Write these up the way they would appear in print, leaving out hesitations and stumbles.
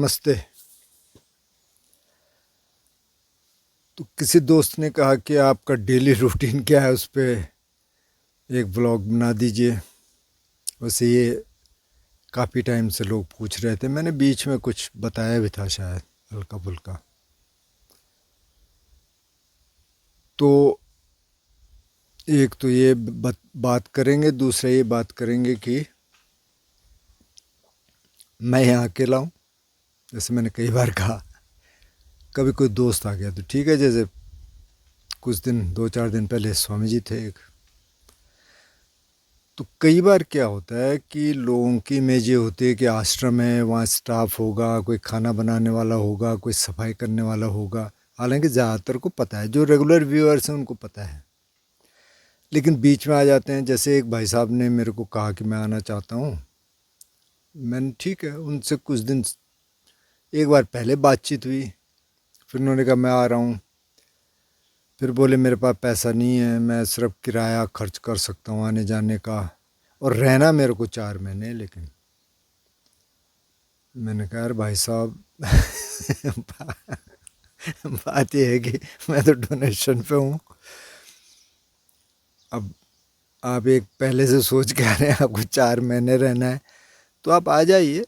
नमस्ते। तो किसी दोस्त ने कहा कि आपका डेली रूटीन क्या है, उस पे एक ब्लॉग बना दीजिए। वैसे ये काफ़ी टाइम से लोग पूछ रहे थे, मैंने बीच में कुछ बताया भी था शायद हल्का फुल्का। तो एक तो ये बात करेंगे, दूसरा ये बात करेंगे कि मैं यहाँ अकेला हूँ। जैसे मैंने कई बार कहा, कभी कोई दोस्त आ गया तो ठीक है। जैसे कुछ दिन 2-4 दिन पहले स्वामी जी थे एक। तो कई बार क्या होता है कि लोगों की इमेज ये होती है कि आश्रम है, वहाँ स्टाफ होगा, कोई खाना बनाने वाला होगा, कोई सफाई करने वाला होगा। हालांकि ज़्यादातर को पता है, जो रेगुलर व्यूअर्स हैं उनको पता है। लेकिन बीच में आ जाते हैं। जैसे एक भाई साहब ने मेरे को कहा कि मैं आना चाहता हूँ। मैंने ठीक है, उनसे कुछ दिन एक बार पहले बातचीत हुई। फिर उन्होंने कहा मैं आ रहा हूँ। फिर बोले मेरे पास पैसा नहीं है, मैं सिर्फ किराया खर्च कर सकता हूँ आने जाने का, और रहना मेरे को 4 महीने। लेकिन मैंने कहा यार भाई साहब बात यह है कि मैं तो डोनेशन पे हूँ। अब आप एक पहले से सोच के आ रहे हैं आपको 4 महीने रहना है, तो आप आ जाइए।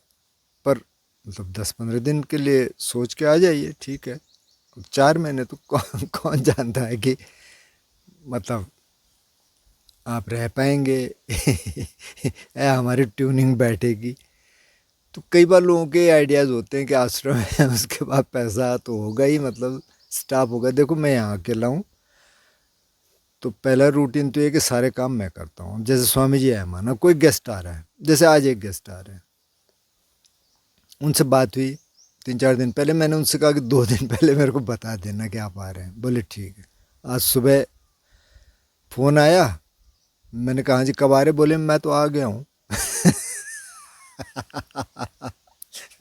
पर मतलब 10-15 दिन के लिए सोच के आ जाइए, ठीक है। 4 महीने तो कौन जानता है कि मतलब आप रह पाएंगे या हमारी ट्यूनिंग बैठेगी। तो कई बार लोगों के आइडियाज़ होते हैं कि आश्रम है उसके बाद पैसा तो होगा ही, मतलब स्टाफ होगा। देखो मैं यहाँ अकेला हूँ, तो पहला रूटीन तो ये कि सारे काम मैं करता हूँ। जैसे स्वामी जी आए, माना कोई गेस्ट आ रहा है, जैसे आज एक गेस्ट आ रहे हैं, उनसे बात हुई 3-4 दिन पहले। मैंने उनसे कहा कि 2 दिन पहले मेरे को बता देना कि आप आ रहे हैं। बोले ठीक है। आज सुबह फ़ोन आया, मैंने कहा हाँ जी कब आ रहे? बोले मैं तो आ गया हूँ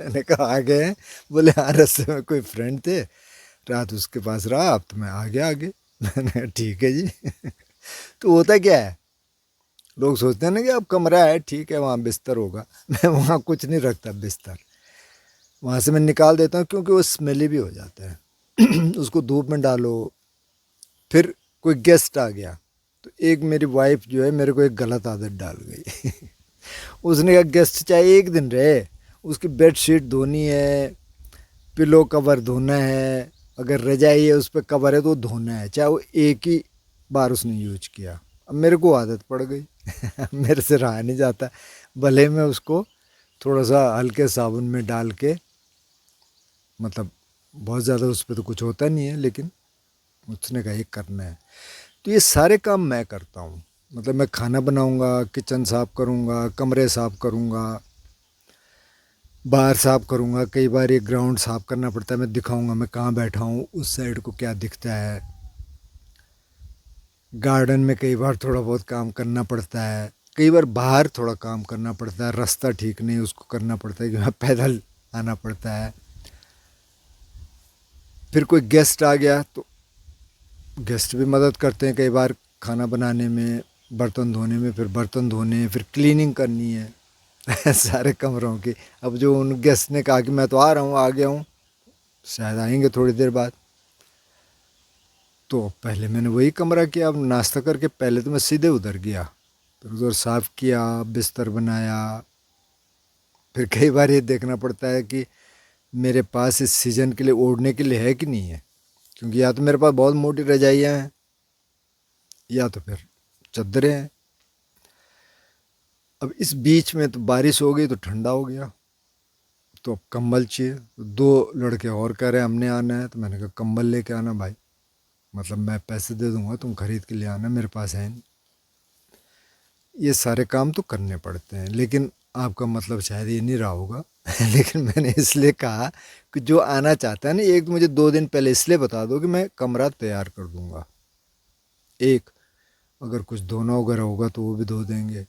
मैंने कहा आ गए हैं? बोले हाँ, रास्ते में कोई फ्रेंड थे, रात उसके पास रहा, अब तो मैं आ गया आगे मैंने कहा ठीक है जी तो होता क्या है, लोग सोचते हैं ना कि अब कमरा है, ठीक है वहाँ बिस्तर होगा। मैं वहाँ कुछ नहीं रखता बिस्तर, वहाँ से मैं निकाल देता हूँ, क्योंकि वो स्मेली भी हो जाता है उसको धूप में डालो। फिर कोई गेस्ट आ गया, तो एक मेरी वाइफ जो है मेरे को एक गलत आदत डाल गई उसने कहा गेस्ट चाहे एक दिन रहे, उसकी बेड शीट धोनी है, पिलो कवर धोना है, अगर रजाई है उस पर कवर है तो धोना है, चाहे वो एक ही बार उसने यूज किया। अब मेरे को आदत पड़ गई मेरे से रहा नहीं जाता। भले मैं उसको थोड़ा सा हल्के साबुन में डाल के, मतलब बहुत ज़्यादा उस पर तो कुछ होता नहीं है, लेकिन उसने कहा ये करना है। तो ये सारे काम मैं करता हूँ। मतलब मैं खाना बनाऊँगा, किचन साफ़ करूँगा, कमरे साफ़ करूँगा, बाहर साफ़ करूँगा। कई बार ये ग्राउंड साफ़ करना पड़ता है, मैं दिखाऊँगा मैं कहाँ बैठा हूँ, उस साइड को क्या दिखता है। गार्डन में कई बार थोड़ा बहुत काम करना पड़ता है, कई बार बाहर थोड़ा काम करना पड़ता है, रास्ता ठीक नहीं उसको करना पड़ता है, कि पैदल आना पड़ता है। फिर कोई गेस्ट आ गया तो गेस्ट भी मदद करते हैं कई बार खाना बनाने में, बर्तन धोने में। फिर बर्तन धोने, फिर क्लीनिंग करनी है सारे कमरों की। अब जो उन गेस्ट ने कहा कि मैं तो आ रहा हूँ, आ गया हूँ, शायद आएंगे थोड़ी देर बाद, तो पहले मैंने वही कमरा किया। अब नाश्ता करके पहले तो मैं सीधे उधर गया, फिर उधर साफ़ किया, बिस्तर बनाया। फिर कई बार ये देखना पड़ता है कि मेरे पास इस सीज़न के लिए ओढ़ने के लिए है कि नहीं है, क्योंकि या तो मेरे पास बहुत मोटी रजाइयाँ हैं, या तो फिर चद्दरें हैं। अब इस बीच में तो बारिश हो गई तो ठंडा हो गया, तो अब कंबल चाहिए। 2 लड़के और कह रहे हैं हमने आना है, तो मैंने कहा कंबल लेके आना भाई, मतलब मैं पैसे दे दूंगा, तुम खरीद के ले आना, मेरे पास है नहीं। ये सारे काम तो करने पड़ते हैं। लेकिन आपका मतलब शायद ये नहीं रहा होगा लेकिन मैंने इसलिए कहा कि जो आना चाहता है ना, एक तो मुझे 2 दिन पहले इसलिए बता दो कि मैं कमरा तैयार कर दूंगा। एक, अगर कुछ धोना वगैरह होगा तो वो भी धो देंगे।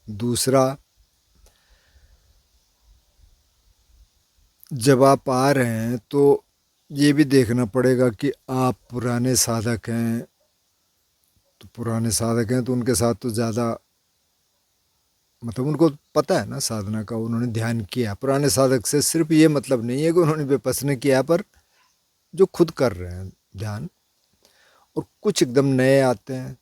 दूसरा, जब आप आ रहे हैं तो ये भी देखना पड़ेगा कि आप पुराने साधक हैं, तो पुराने साधक हैं तो उनके साथ तो ज़्यादा मतलब उनको पता है ना साधना का, उन्होंने ध्यान किया। पुराने साधक से सिर्फ ये मतलब नहीं है कि उन्होंने विपश्यना किया, पर जो खुद कर रहे हैं ध्यान, और कुछ एकदम नए आते हैं,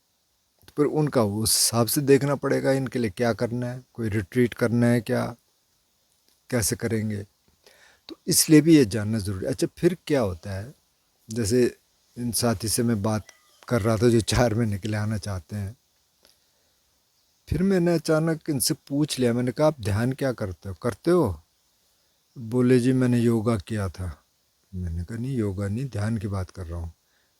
तो फिर उनका उस हिसाब से देखना पड़ेगा इनके लिए क्या करना है, कोई रिट्रीट करना है क्या, कैसे करेंगे। तो इसलिए भी ये जानना ज़रूरी है। अच्छा, फिर क्या होता है, जैसे इन साथी से मैं बात कर रहा था जो 4 महीने के लिए आना चाहते हैं, फिर मैंने अचानक इनसे पूछ लिया, मैंने कहा आप ध्यान क्या करते हो? बोले जी मैंने योगा किया था। मैंने कहा नहीं, योगा नहीं, ध्यान की बात कर रहा हूँ।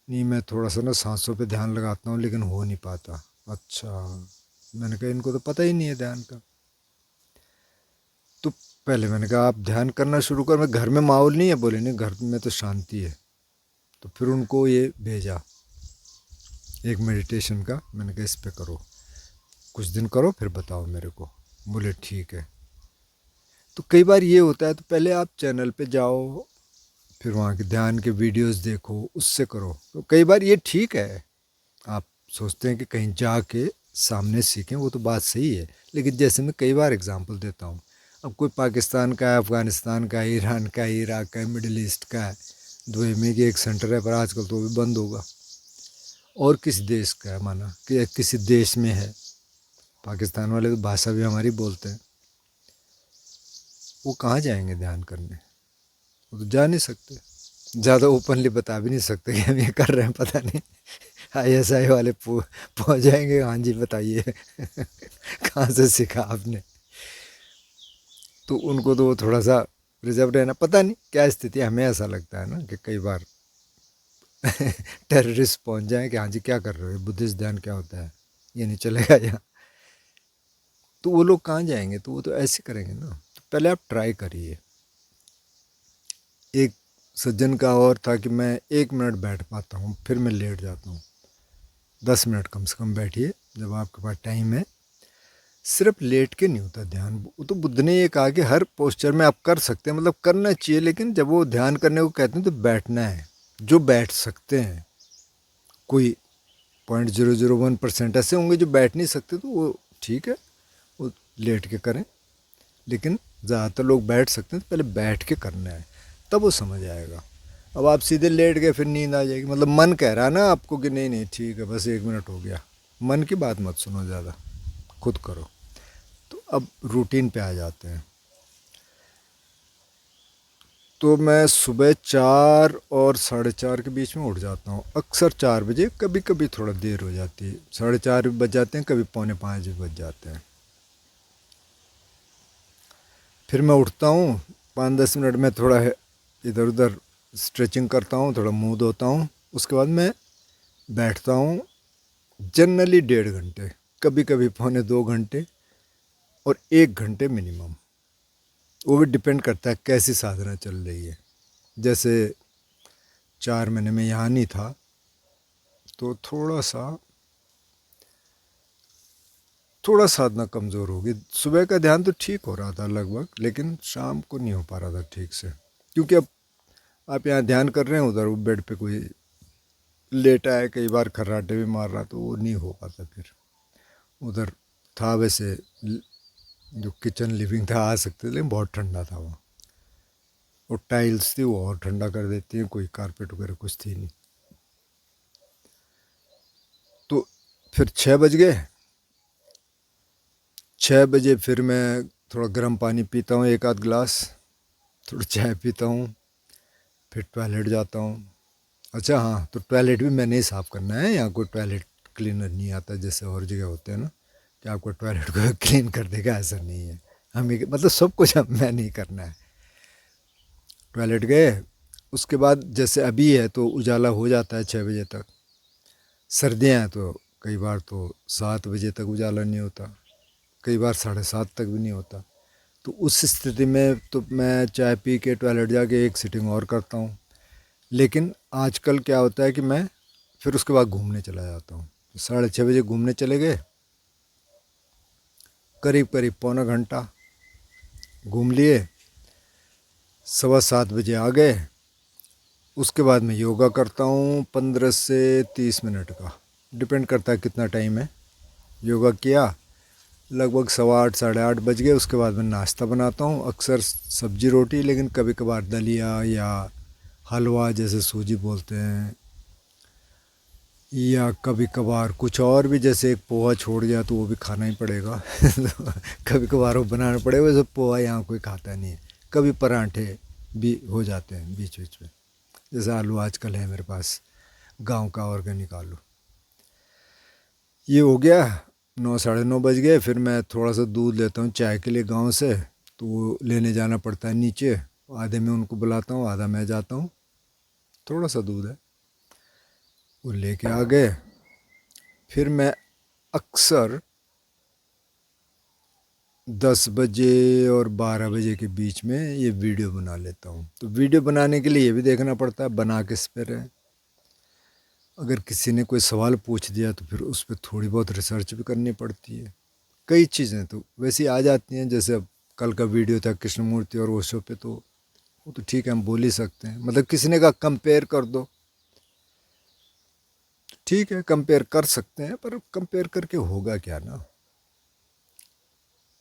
नहीं, मैं थोड़ा सा ना सांसों पे ध्यान लगाता हूँ लेकिन हो नहीं पाता। अच्छा। मैंने कहा इनको तो पता ही नहीं है ध्यान का। तो पहले मैंने कहा आप ध्यान करना शुरू कर, मैं घर में माहौल नहीं है। बोले नहीं, घर में तो शांति है। तो फिर उनको ये भेजा एक मेडिटेशन का, मैंने कहा इस पे करो, कुछ दिन करो फिर बताओ मेरे को। बोले ठीक है। तो कई बार ये होता है, तो पहले आप चैनल पे जाओ, फिर वहाँ के ध्यान के वीडियोस देखो, उससे करो। तो कई बार ये ठीक है, आप सोचते हैं कि कहीं जाके सामने सीखें, वो तो बात सही है। लेकिन जैसे मैं कई बार एग्जांपल देता हूँ, अब कोई पाकिस्तान का है, अफ़गानिस्तान का है, ईरान का है, इराक का है, मिडिल ईस्ट का है, दुबई में कि एक सेंटर है, पर आजकल तो वो भी बंद होगा। और किस देश का है, माना कि किसी देश में है, पाकिस्तान वाले तो भाषा भी हमारी बोलते हैं, वो कहाँ जाएंगे ध्यान करने? वो तो जा नहीं सकते। ज़्यादा ओपनली बता भी नहीं सकते कि हम ये कर रहे हैं, पता नहीं ISI वाले पहुँच जाएंगे, हाँ जी बताइए कहाँ से सीखा आपने। तो उनको तो वो थोड़ा सा रिजर्व रहना, पता नहीं क्या स्थिति। हमें ऐसा लगता है ना कि कई बार टेररिस्ट पहुंच जाए कि हाँ जी क्या कर रहे हो, बुद्धिस्ट ध्यान क्या होता है, ये नहीं चलेगा यहाँ। तो वो लोग कहाँ जाएंगे? तो वो तो ऐसे करेंगे ना। तो पहले आप ट्राई करिए। एक सज्जन का और था कि मैं 1 मिनट बैठ पाता हूँ, फिर मैं लेट जाता हूँ। 10 मिनट कम से कम बैठिए जब आपके पास टाइम है। सिर्फ लेट के नहीं होता ध्यान। वो तो बुद्ध ने ये कहा कि हर पोस्चर में आप कर सकते हैं, मतलब करना चाहिए, लेकिन जब वो ध्यान करने को कहते हैं तो बैठना है। जो बैठ सकते हैं, कोई 0.001% ऐसे होंगे जो बैठ नहीं सकते, तो वो ठीक है, वो लेट के करें। लेकिन ज़्यादातर लोग बैठ सकते हैं, तो पहले बैठ के करना है, तब वो समझ आएगा। अब आप सीधे लेट गए, फिर नींद आ जाएगी। मतलब मन कह रहा है ना आपको कि नहीं नहीं ठीक है, बस 1 मिनट हो गया। मन की बात मत सुनो ज़्यादा, खुद करो। तो अब रूटीन पे आ जाते हैं। तो मैं सुबह 4 और 4:30 के बीच में उठ जाता हूँ, अक्सर 4 बजे। कभी कभी थोड़ा देर हो जाती है, 4:30 भी बज जाते हैं, कभी 4:45 भी बज जाते हैं। फिर मैं उठता हूँ, 5-10 मिनट में थोड़ा इधर उधर स्ट्रेचिंग करता हूँ, थोड़ा मुंह धोता हूँ। उसके बाद मैं बैठता हूँ, जनरली 1.5 घंटे, कभी कभी 1.25 घंटे, और 1 घंटे मिनिमम। वो भी डिपेंड करता है कैसी साधना चल रही है। जैसे 4 महीने में यहाँ नहीं था, तो थोड़ा साधना कमज़ोर होगी। सुबह का ध्यान तो ठीक हो रहा था लगभग, लेकिन शाम को नहीं हो पा रहा था ठीक से। क्योंकि अब आप यहाँ ध्यान कर रहे हैं, उधर वो बेड पे कोई लेटा है, कई बार खर्राटे भी मार रहा, तो वो नहीं हो पाता। फिर उधर था वैसे, जो किचन लिविंग था, आ सकते थे, लेकिन बहुत ठंडा था वहाँ। और टाइल्स थी, वो और ठंडा कर देती हैं, कोई कारपेट वगैरह कुछ थी नहीं। तो फिर 6 बज गए। 6 बजे फिर मैं थोड़ा गर्म पानी पीता हूँ, 1 आध गिलास, थोड़ा चाय पीता हूँ, फिर टॉयलेट जाता हूँ। अच्छा हाँ, तो टॉयलेट भी मैंने ही साफ़ करना है। यहाँ कोई टॉयलेट क्लीनर नहीं आता जैसे और जगह होते हैं ना, कि आपको टॉयलेट को क्लीन कर देगा, ऐसा नहीं है। हमें मतलब सब कुछ मैंने ही करना है। टॉयलेट गए, उसके बाद जैसे अभी है तो उजाला हो जाता है 6 बजे तक। सर्दियाँ हैं तो कई बार तो 7 बजे तक उजाला नहीं होता, कई बार 7:30 तक भी नहीं होता। तो उस स्थिति में तो मैं चाय पी के टॉयलेट जाके एक सिटिंग और करता हूँ। लेकिन आजकल क्या होता है कि मैं फिर उसके बाद घूमने चला जाता हूँ। 6:30 बजे घूमने चले गए, करीब करीब पौना घंटा घूम लिए, 7:15 बजे आ गए। उसके बाद मैं योगा करता हूँ 15 से 30 मिनट का, डिपेंड करता है कितना टाइम है। योगा किया, लगभग 8:15 8:30 बज गए। उसके बाद मैं नाश्ता बनाता हूँ, अक्सर सब्जी रोटी, लेकिन कभी कभार दलिया या हलवा जैसे सूजी बोलते हैं, या कभी कभार कुछ और भी, जैसे एक पोहा छोड़ गया तो वो भी खाना ही पड़ेगा। तो कभी कभार वो बनाना पड़ेगा, वैसे पोहा यहाँ कोई खाता नहीं है। कभी पराठे भी हो जाते हैं बीच बीच में, जैसे आलू आजकल है मेरे पास गांव का ऑर्गेनिक आलू। ये हो गया, 9 साढ़े 9 बज गए। फिर मैं थोड़ा सा दूध लेता हूँ चाय के लिए गांव से, तो वो लेने जाना पड़ता है नीचे। आधे में उनको बुलाता हूँ, आधा मैं जाता हूँ। थोड़ा सा दूध है, वो लेके आ गए। फिर मैं अक्सर 10 बजे और 12 बजे के बीच में ये वीडियो बना लेता हूँ। तो वीडियो बनाने के लिए ये भी देखना पड़ता है बना किस पर है। अगर किसी ने कोई सवाल पूछ दिया तो फिर उस पर थोड़ी बहुत रिसर्च भी करनी पड़ती है। कई चीज़ें तो वैसे ही आ जाती हैं, जैसे अब कल का वीडियो था कृष्णमूर्ति और ओशो पे, तो वो तो ठीक है, हम बोल ही सकते हैं। मतलब किसी ने कहा कंपेयर कर दो, ठीक है कंपेयर कर सकते हैं, पर कंपेयर करके होगा क्या ना,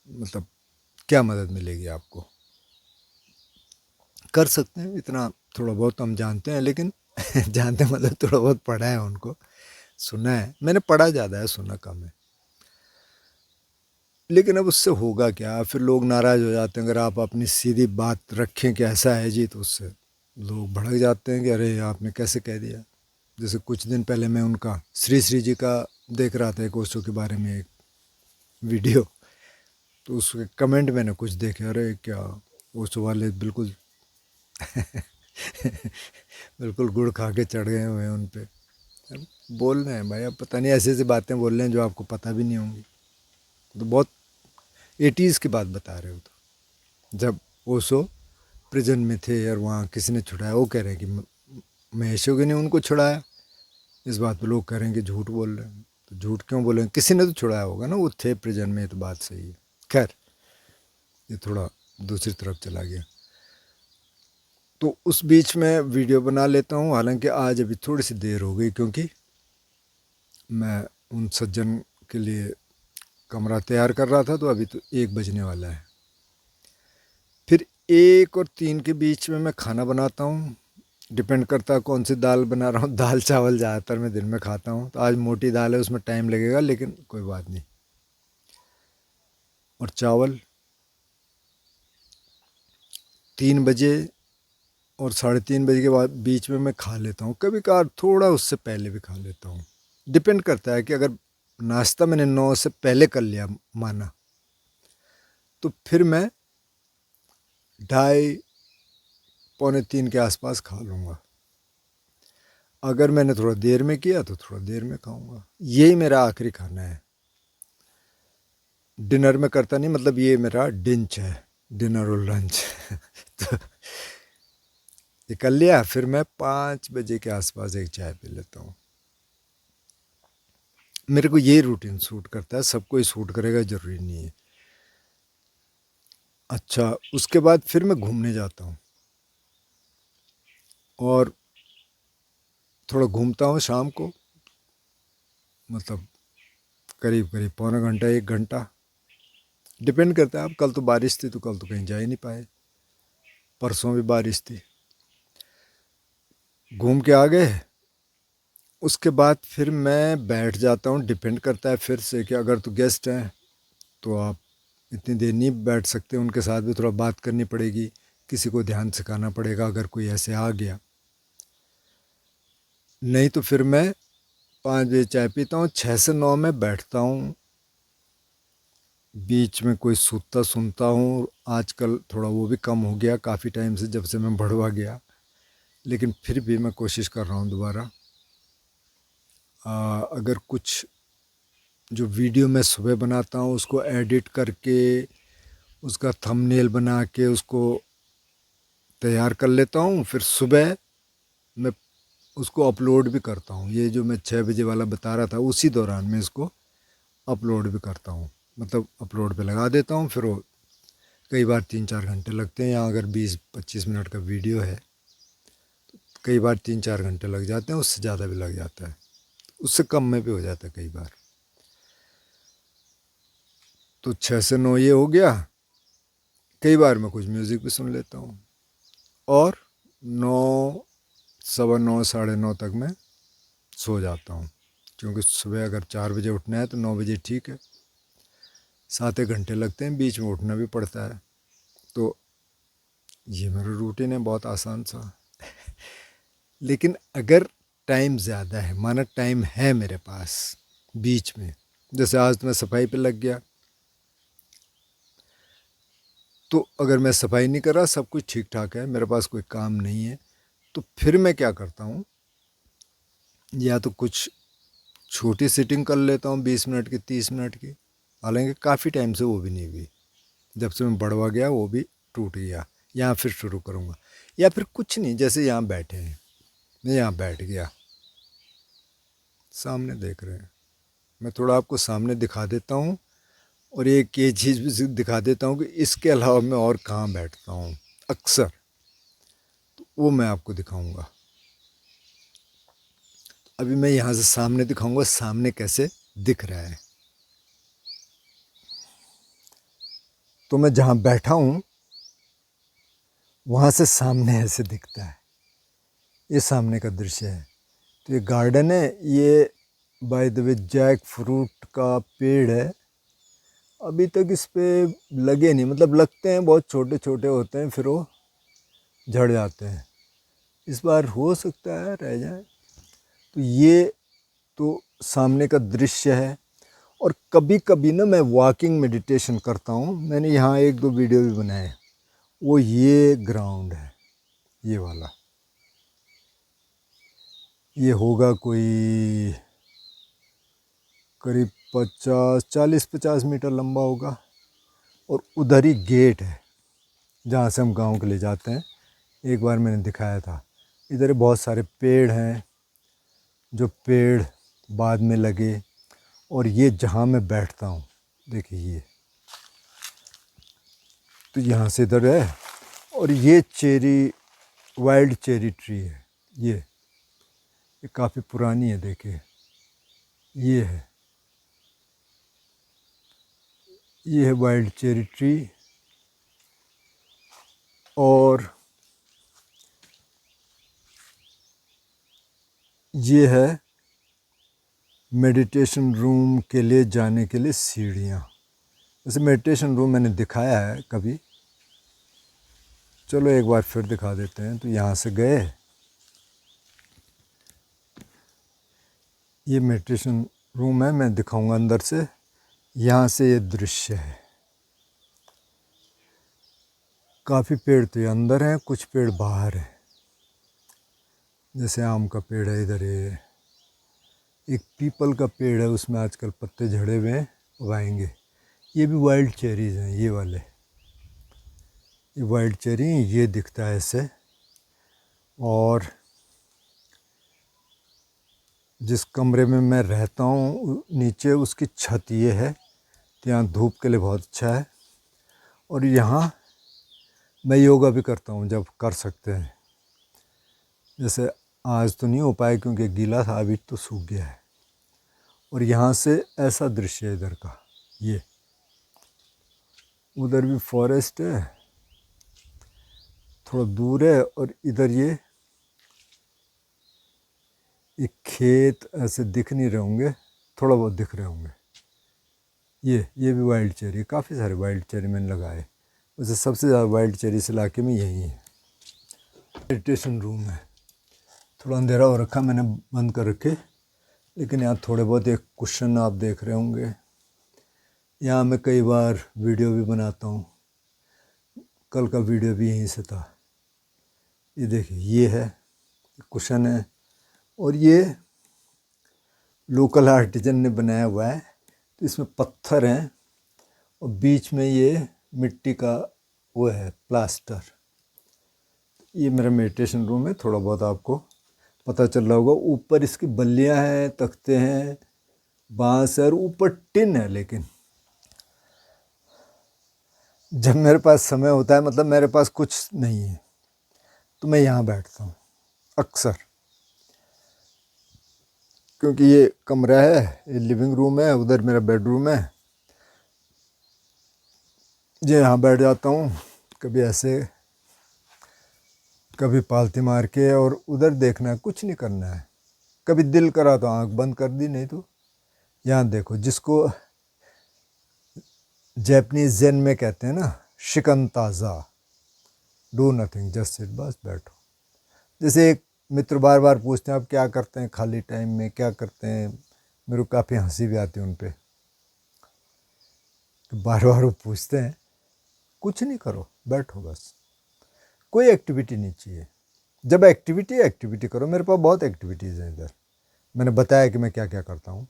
मतलब क्या मदद मिलेगी आपको। कर सकते हैं इतना, थोड़ा बहुत हम जानते हैं, लेकिन जानते मतलब थोड़ा बहुत पढ़ा है उनको, सुना है। मैंने पढ़ा ज़्यादा है, सुना कम है। लेकिन अब उससे होगा क्या, फिर लोग नाराज़ हो जाते हैं। अगर आप अपनी सीधी बात रखें कि ऐसा है जी, तो उससे लोग भड़क जाते हैं कि अरे आपने कैसे कह दिया। जैसे कुछ दिन पहले मैं उनका श्री श्री जी का देख रहा था, एक ओशो के बारे में एक वीडियो, तो उसके कमेंट मैंने कुछ देखे, अरे क्या ओशो वाले बिल्कुल बिल्कुल गुड़ खा के चढ़ गए हुए हैं उन पे। अब बोल रहे हैं भाई, अब पता नहीं ऐसी ऐसी बातें बोल रहे हैं जो आपको पता भी नहीं होंगी। तो बहुत 80s की बात बता रहे हो, तो जब ओशो प्रिजन में थे और वहाँ किसी ने छुड़ाया, वो कह रहे हैं कि महेश योगी ने उनको छुड़ाया। इस बात पे लोग कह रहे हैं कि झूठ बोल रहे हैं। तो झूठ क्यों बोले, किसी ने तो छुड़ाया होगा ना, वो थे प्रिजन में, तो बात सही है। खैर, ये थोड़ा दूसरी तरफ चला गया। तो उस बीच में वीडियो बना लेता हूँ। हालांकि आज अभी थोड़ी सी देर हो गई, क्योंकि मैं उन सज्जन के लिए कमरा तैयार कर रहा था, तो अभी तो 1 बजने वाला है। फिर 1 और 3 के बीच में मैं खाना बनाता हूँ। डिपेंड करता है कौन सी दाल बना रहा हूँ। दाल चावल ज़्यादातर मैं दिन में खाता हूँ, तो आज मोटी दाल है, उसमें टाइम लगेगा, लेकिन कोई बात नहीं। और चावल 3 बजे और 3:30 बजे के बाद बीच में मैं खा लेता हूँ। कभी कभार थोड़ा उससे पहले भी खा लेता हूँ। डिपेंड करता है कि अगर नाश्ता मैंने 9 से पहले कर लिया माना, तो फिर मैं 2:30 पौने 3 के आसपास खा लूँगा। अगर मैंने थोड़ा देर में किया तो थोड़ा देर में खाऊंगा। यही मेरा आखिरी खाना है। डिनर में करता नहीं, मतलब ये मेरा डिंच है, डिनर और लंच। तो ये कर लिया, फिर मैं 5 बजे के आसपास एक चाय पी लेता हूँ। मेरे को ये रूटीन सूट करता है, सबको ही सूट करेगा ज़रूरी नहीं है। अच्छा, उसके बाद फिर मैं घूमने जाता हूँ, और थोड़ा घूमता हूँ शाम को, मतलब करीब करीब पौना घंटा 1 घंटा, डिपेंड करता है। अब कल तो बारिश थी, तो कल तो कहीं जा ही नहीं पाए। परसों भी बारिश थी। घूम के आ गए, उसके बाद फिर मैं बैठ जाता हूँ। डिपेंड करता है फिर से कि अगर तो गेस्ट हैं तो आप इतनी देर नहीं बैठ सकते, उनके साथ भी थोड़ा बात करनी पड़ेगी, किसी को ध्यान सिखाना पड़ेगा अगर कोई ऐसे आ गया। नहीं तो फिर मैं 5 बजे चाय पीता हूँ, 6 से 9 में बैठता हूँ। बीच में कोई सूतता सुनता हूँ। आजकल थोड़ा वो भी कम हो गया, काफ़ी टाइम से जब से मैं बढ़वा गया, लेकिन फिर भी मैं कोशिश कर रहा हूँ दोबारा। अगर कुछ जो वीडियो मैं सुबह बनाता हूँ उसको एडिट करके, उसका थंबनेल बना के उसको तैयार कर लेता हूँ, फिर सुबह मैं उसको अपलोड भी करता हूँ। ये जो मैं 6 बजे वाला बता रहा था, उसी दौरान मैं इसको अपलोड भी करता हूँ। मतलब अपलोड पे लगा देता हूँ, फिर वो कई बार 3-4 घंटे लगते हैं, या अगर 20-25 मिनट का वीडियो है कई बार 3-4 घंटे लग जाते हैं, उससे ज़्यादा भी लग जाता है, उससे कम में भी हो जाता है कई बार। तो 6 से 9 ये हो गया। कई बार मैं कुछ म्यूज़िक भी सुन लेता हूँ। और 9, 9:15, 9:30 तक मैं सो जाता हूँ, क्योंकि सुबह अगर 4 बजे उठना है तो 9 बजे ठीक है। 7 एक घंटे लगते हैं, बीच में उठना भी पड़ता है। तो ये मेरा रूटीन है, बहुत आसान सा। लेकिन अगर टाइम ज़्यादा है, माना टाइम है मेरे पास बीच में, जैसे आज तो मैं सफाई पे लग गया, तो अगर मैं सफाई नहीं कर रहा, सब कुछ ठीक ठाक है, मेरे पास कोई काम नहीं है, तो फिर मैं क्या करता हूँ, या तो कुछ छोटी सिटिंग कर लेता हूँ 20 मिनट की, 30 मिनट की। हालांकि काफ़ी टाइम से वो भी नहीं हुई, जब से मैं बढ़वा गया वो भी टूट गया। यहाँ फिर शुरू करूँगा। या फिर कुछ नहीं, जैसे यहाँ बैठे हैं, मैं यहाँ बैठ गया, सामने देख रहे हैं, मैं थोड़ा आपको सामने दिखा देता हूँ। और एक ये चीज़ भी दिखा देता हूँ कि इसके अलावा मैं और कहाँ बैठता हूँ अक्सर, तो वो मैं आपको दिखाऊंगा। अभी मैं यहाँ से सामने दिखाऊंगा, सामने कैसे दिख रहा है। तो मैं जहाँ बैठा हूँ वहाँ से सामने ऐसे दिखता है, ये सामने का दृश्य है। तो ये गार्डन है, ये by the way jackfruit का पेड़ है। अभी तक इस पे लगे नहीं, मतलब लगते हैं, बहुत छोटे छोटे होते हैं, फिर वो झड़ जाते हैं। इस बार हो सकता है रह जाए। तो ये तो सामने का दृश्य है। और कभी कभी ना मैं वॉकिंग मेडिटेशन करता हूँ, मैंने यहाँ 1-2 वीडियो भी बनाए। वो ये ग्राउंड है, ये वाला, ये होगा कोई करीब 40-50 मीटर लंबा होगा। और उधर ही गेट है जहाँ से हम गांव के लिए जाते हैं, एक बार मैंने दिखाया था। इधर बहुत सारे पेड़ हैं, जो पेड़ बाद में लगे। और ये जहाँ मैं बैठता हूँ, देखिए ये, तो यहाँ से इधर है। और ये चेरी, वाइल्ड चेरी ट्री है, ये काफ़ी पुरानी है, देखिए ये है, ये है वाइल्ड चेरी ट्री। और ये है मेडिटेशन रूम के लिए जाने के लिए सीढ़ियाँ। वैसे मेडिटेशन रूम मैंने दिखाया है कभी, चलो एक बार फिर दिखा देते हैं। तो यहाँ से गए, ये मेडिटेशन रूम है, मैं दिखाऊंगा अंदर से। यहाँ से ये दृश्य है, काफ़ी पेड़ तो ये अंदर हैं, कुछ पेड़ बाहर हैं। जैसे आम का पेड़ है इधर, ये एक पीपल का पेड़ है, उसमें आजकल पत्ते झड़े हुए हैं, उगाएंगे। ये भी वाइल्ड चेरीज़ हैं, ये वाले, ये वाइल्ड चेरी, ये दिखता है ऐसे। और जिस कमरे में मैं रहता हूँ नीचे, उसकी छत ये है, तो यहाँ धूप के लिए बहुत अच्छा है। और यहाँ मैं योगा भी करता हूँ जब कर सकते हैं। जैसे आज तो नहीं हो पाया क्योंकि गीला था, अभी तो सूख गया है। और यहाँ से ऐसा दृश्य है इधर का, ये उधर भी फॉरेस्ट है, थोड़ा दूर है। और इधर ये खेत ऐसे दिख नहीं रहे होंगे, थोड़ा बहुत दिख रहे होंगे। ये भी वाइल्ड चेरी, काफ़ी सारे वाइल्ड चेरी मैंने लगाए। वैसे सबसे ज़्यादा वाइल्ड चेरी इस इलाके में यही है। मेडिटेशन रूम है, थोड़ा अंधेरा हो रखा, मैंने बंद कर रखे, लेकिन यहाँ थोड़े बहुत एक कुशन आप देख रहे होंगे। यहाँ मैं कई बार वीडियो भी बनाता हूँ, कल का वीडियो भी यहीं से था। ये देखिए, ये है कुशन है। और ये लोकल आर्टिजन ने बनाया हुआ है, तो इसमें पत्थर हैं और बीच में ये मिट्टी का वो है प्लास्टर। ये मेरा मेडिटेशन रूम है, थोड़ा बहुत आपको पता चल रहा होगा। ऊपर इसकी बल्लियां हैं, तख्ते हैं, बांस है, और ऊपर टिन है। लेकिन जब मेरे पास समय होता है, मतलब मेरे पास कुछ नहीं है, तो मैं यहाँ बैठता हूँ अक्सर। क्योंकि ये कमरा है, ये लिविंग रूम है, उधर मेरा बेडरूम है। जी यहाँ बैठ जाता हूँ, कभी ऐसे कभी पालती मार के, और उधर देखना है, कुछ नहीं करना है। कभी दिल करा तो आंख बंद कर दी, नहीं तो यहाँ देखो, जिसको जैपनीज जेन में कहते हैं ना, शिकंताजा, डू नथिंग, जस्ट सिट, बस बैठो। जैसे एक मित्र बार बार पूछते हैं आप क्या करते हैं खाली टाइम में, क्या करते हैं, मेरे को काफ़ी हंसी भी आती है उन पे, बार बार वो पूछते हैं। कुछ नहीं करो, बैठो बस, कोई एक्टिविटी नहीं चाहिए। जब एक्टिविटी करो, मेरे पास बहुत एक्टिविटीज़ हैं इधर, मैंने बताया कि मैं क्या क्या करता हूँ।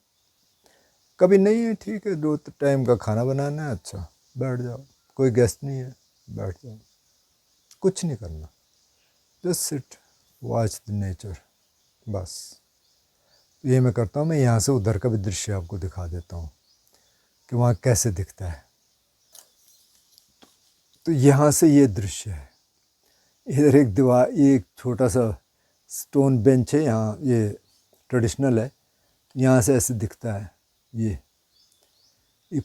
कभी नहीं है, ठीक है, 2 टाइम का खाना बनाना है, अच्छा बैठ जाओ, कोई गेस्ट नहीं है, बैठ जाओ, कुछ नहीं करना, just sit, watch the nature, बस। ये मैं करता हूँ। मैं यहाँ से उधर का भी दृश्य आपको दिखा देता हूँ कि वहाँ कैसे दिखता है। तो यहाँ से ये दृश्य है, इधर एक दीवार, ये एक छोटा सा स्टोन बेंच है यहाँ, ये ट्रेडिशनल है, यहाँ से ऐसे दिखता है। ये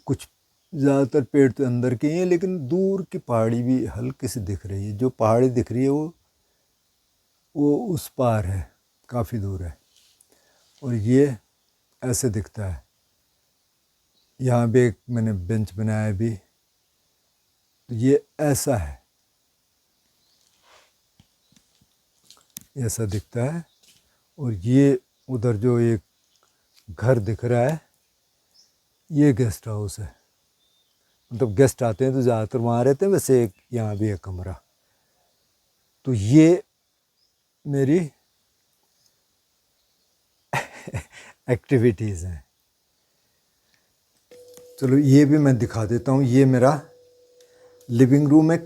कुछ ज़्यादातर पेड़ तो अंदर के ही हैं, लेकिन दूर की पहाड़ी भी हल्की सी दिख रही है। जो पहाड़ी दिख रही है वो उस पार है, काफ़ी दूर है। और ये ऐसे दिखता है। यहाँ भी एक मैंने बेंच बनाया है भी, तो ये ऐसा है, ऐसा दिखता है। और ये उधर जो एक घर दिख रहा है, ये गेस्ट हाउस है, मतलब गेस्ट आते हैं तो ज़्यादातर वहाँ रहते हैं, वैसे एक यहाँ भी है कमरा। तो ये मेरी एक्टिविटीज़ हैं। चलो ये भी मैं दिखा देता हूँ। ये मेरा लिविंग रूम है।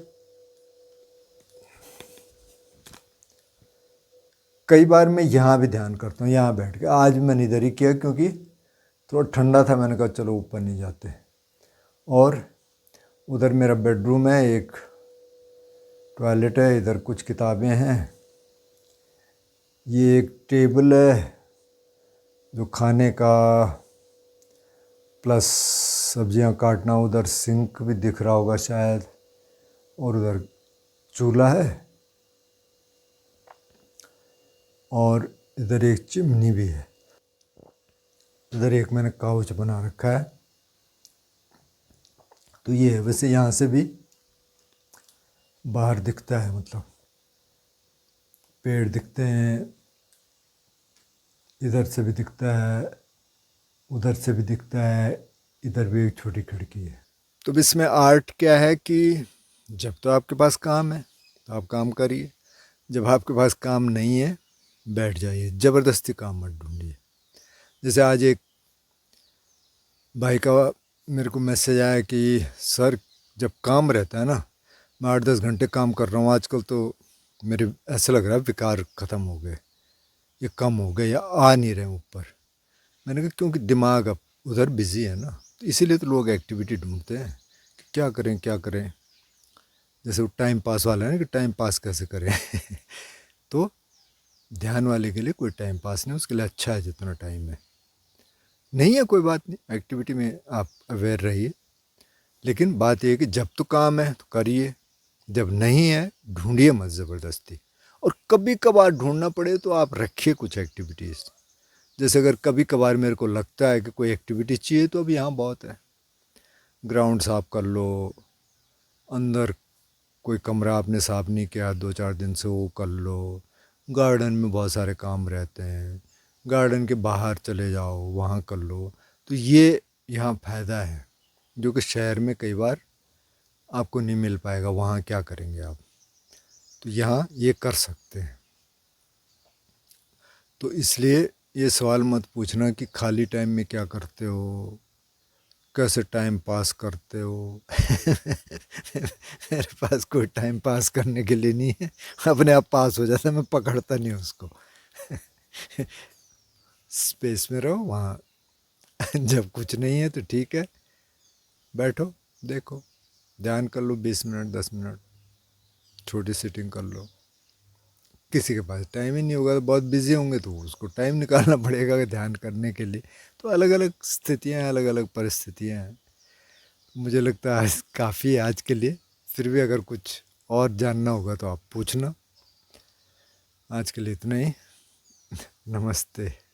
कई बार मैं यहाँ भी ध्यान करता हूँ, यहाँ बैठ के। आज मैंने इधर ही किया क्योंकि थोड़ा ठंडा था, मैंने कहा चलो ऊपर नहीं जाते। और उधर मेरा बेडरूम है, एक टॉयलेट है, इधर कुछ किताबें हैं, ये एक टेबल है जो खाने का प्लस सब्जियां काटना, उधर सिंक भी दिख रहा होगा शायद, और उधर चूल्हा है, और इधर एक चिमनी भी है। इधर एक मैंने काउच बना रखा है। तो ये है। वैसे यहाँ से भी बाहर दिखता है, मतलब पेड़ दिखते हैं, इधर से भी दिखता है, उधर से भी दिखता है, इधर भी एक छोटी खिड़की है। तो इसमें आर्ट क्या है कि जब तो आपके पास काम है तो आप काम करिए, जब आपके पास काम नहीं है बैठ जाइए, ज़बरदस्ती काम मत ढूंढिए। जैसे आज एक भाई का मेरे को मैसेज आया कि सर जब काम रहता है ना, मैं 8-10 घंटे काम कर रहा हूँ आजकल, तो मेरे ऐसा लग रहा है विकार ख़त्म हो गए, ये कम हो गए या आ नहीं रहे ऊपर। मैंने कहा क्योंकि दिमाग अब उधर बिज़ी है ना, तो इसीलिए तो लोग एक्टिविटी ढूंढते हैं कि क्या करें क्या करें। जैसे वो टाइम पास वाला है ना कि टाइम पास कैसे करें तो ध्यान वाले के लिए कोई टाइम पास नहीं, उसके लिए अच्छा है जितना टाइम है। नहीं है कोई बात नहीं, एक्टिविटी में आप अवेयर रहिए, लेकिन बात यह है कि जब तो काम है तो करिए, जब नहीं है ढूंढिए मत ज़बरदस्ती। और कभी कभार ढूंढना पड़े तो आप रखिए कुछ एक्टिविटीज़। जैसे अगर कभी कभार मेरे को लगता है कि कोई एक्टिविटी चाहिए, तो अब यहाँ बहुत है, ग्राउंड साफ कर लो, अंदर कोई कमरा आपने साफ नहीं किया 2-4 दिन से, वो कर लो, गार्डन में बहुत सारे काम रहते हैं, गार्डन के बाहर चले जाओ वहाँ कर लो। तो ये यहाँ फ़ायदा है जो कि शहर में कई बार आपको नहीं मिल पाएगा, वहाँ क्या करेंगे आप, तो यहाँ ये कर सकते हैं। तो इसलिए ये सवाल मत पूछना कि खाली टाइम में क्या करते हो, कैसे टाइम पास करते हो मेरे पास कोई टाइम पास करने के लिए नहीं है, अपने आप पास हो जाता है, मैं पकड़ता नहीं उसको स्पेस में रहो वहाँ जब कुछ नहीं है तो ठीक है, बैठो, देखो, ध्यान कर लो 20 मिनट 10 मिनट, छोटी सिटिंग कर लो। किसी के पास टाइम ही नहीं होगा, तो बहुत बिजी होंगे, तो उसको टाइम निकालना पड़ेगा ध्यान करने के लिए। तो अलग अलग स्थितियाँ हैं, अलग अलग परिस्थितियाँ हैं। मुझे लगता है आज काफ़ी है आज के लिए। फिर भी अगर कुछ और जानना होगा तो आप पूछना। आज के लिए इतना ही। नमस्ते।